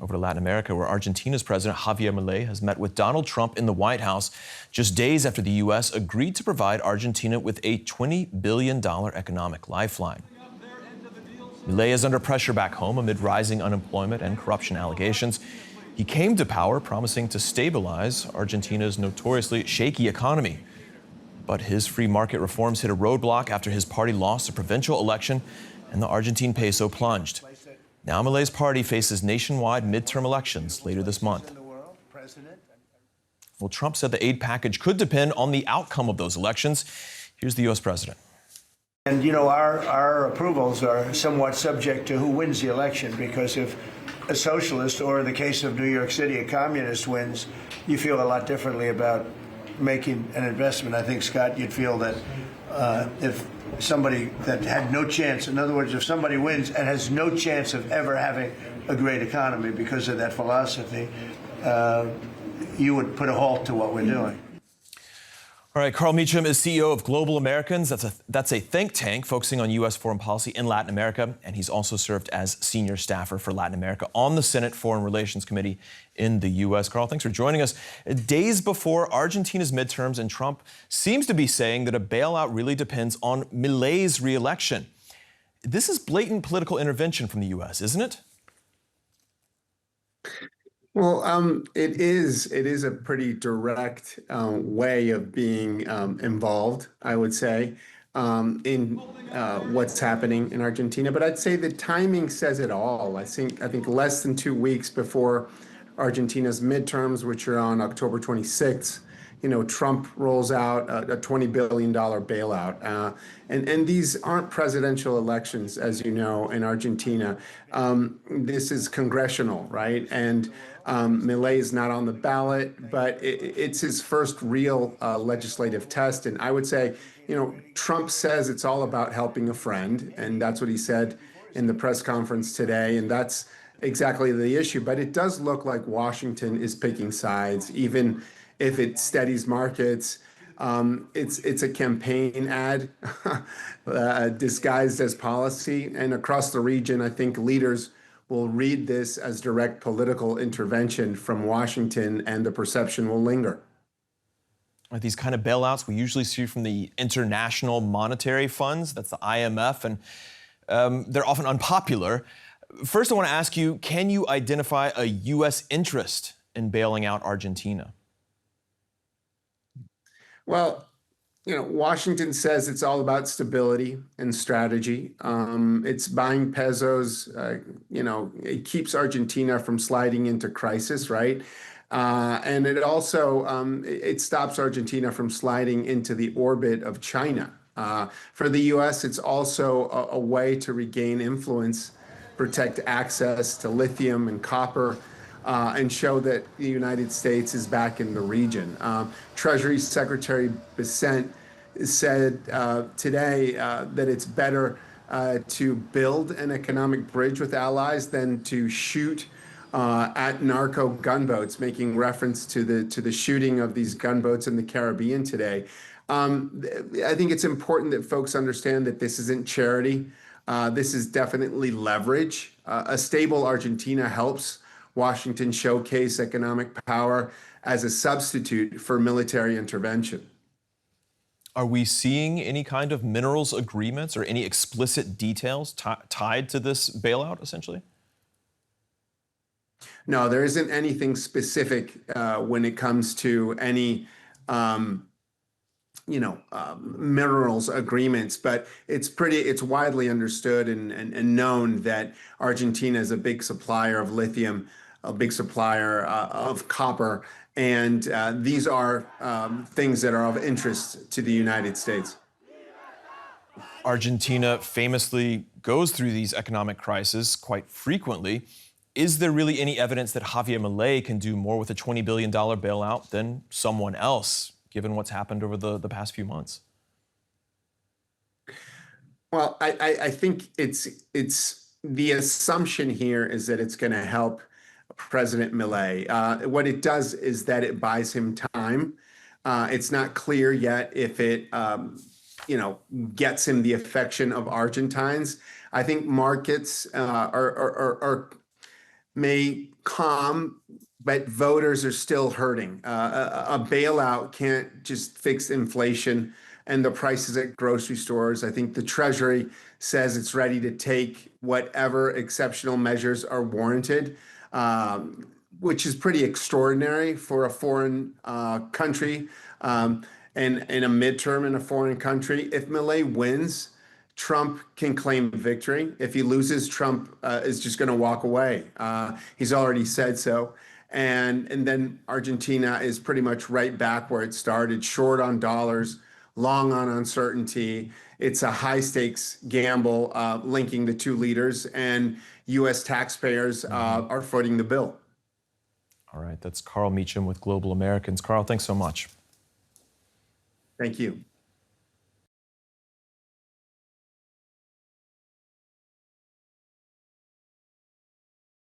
Over to Latin America, where Argentina's President Javier Milei has met with Donald Trump in the White House just days after the U.S. agreed to provide Argentina with a $20 billion economic lifeline. Milei is under pressure back home amid rising unemployment and corruption allegations. He came to power promising to stabilize Argentina's notoriously shaky economy. But his free market reforms hit a roadblock after his party lost a provincial election and the Argentine peso plunged. Now Milei's party faces nationwide midterm elections later this month. Well, Trump said the aid package could depend on the outcome of those elections. Here's the U.S. president. And, you know, our approvals are somewhat subject to who wins the election, because if a socialist, or in the case of New York City, a communist wins, you feel a lot differently about making an investment. I think, Scott, you'd feel that if somebody that had no chance, in other words, if somebody wins and has no chance of ever having a great economy because of that philosophy, you would put a halt to what we're doing. All right, Carl Meacham is CEO of Global Americans. That's a think tank focusing on U.S. foreign policy in Latin America, and he's also served as senior staffer for Latin America on the Senate Foreign Relations Committee in the U.S. Carl, thanks for joining us. Days before Argentina's midterms, and Trump seems to be saying that a bailout really depends on Milei's re-election. This is blatant political intervention from the U.S., isn't it? Well, it is a pretty direct way of being involved, I would say, in what's happening in Argentina. But I'd say the timing says it all. I think less than 2 weeks before Argentina's midterms, which are on October 26th, Trump rolls out a $20 billion bailout. And these aren't presidential elections, as you know, in Argentina. This is congressional, right? And Milei is not on the ballot, but it's his first real legislative test. And I would say, Trump says it's all about helping a friend, and that's what he said in the press conference today, and that's exactly the issue. But it does look like Washington is picking sides, even if it steadies markets. It's a campaign ad disguised as policy. And across the region, I think leaders will read this as direct political intervention from Washington, and the perception will linger. These kind of bailouts we usually see from the International Monetary Funds, that's the IMF, and they're often unpopular. First, I want to ask you, can you identify a U.S. interest in bailing out Argentina? Well, Washington says it's all about stability and strategy. It's buying pesos. It keeps Argentina from sliding into crisis, right? And it also it stops Argentina from sliding into the orbit of China. For the U.S., it's also a way to regain influence, protect access to lithium and copper, and show that the United States is back in the region. Treasury Secretary Bissett said today that it's better to build an economic bridge with allies than to shoot at narco gunboats, making reference to the shooting of these gunboats in the Caribbean today. I think it's important that folks understand that this isn't charity. This is definitely leverage. A stable Argentina helps Washington showcase economic power as a substitute for military intervention. Are we seeing any kind of minerals agreements or any explicit details tied to this bailout, essentially? No, there isn't anything specific when it comes to any minerals agreements, but it's widely understood and known that Argentina is a big supplier of lithium, a big supplier of copper, and these are things that are of interest to the United States. Argentina famously goes through these economic crises quite frequently. Is there really any evidence that Javier Milei can do more with a $20 billion bailout than someone else, given what's happened over the past few months? Well, I think it's the assumption here is that it's going to help President Milei. What it does is that it buys him time. It's not clear yet if it gets him the affection of Argentines. I think markets are may calm, but voters are still hurting. A bailout can't just fix inflation and the prices at grocery stores. I think the Treasury says it's ready to take whatever exceptional measures are warranted, which is pretty extraordinary for a foreign country, and in a midterm in a foreign country. If Milei wins, Trump can claim victory. If he loses, Trump is just going to walk away. He's already said so. And then Argentina is pretty much right back where it started, short on dollars, long on uncertainty. It's a high stakes gamble linking the two leaders, and U.S. taxpayers are footing the bill. All right, that's Carl Meacham with Global Americans. Carl, thanks so much. Thank you.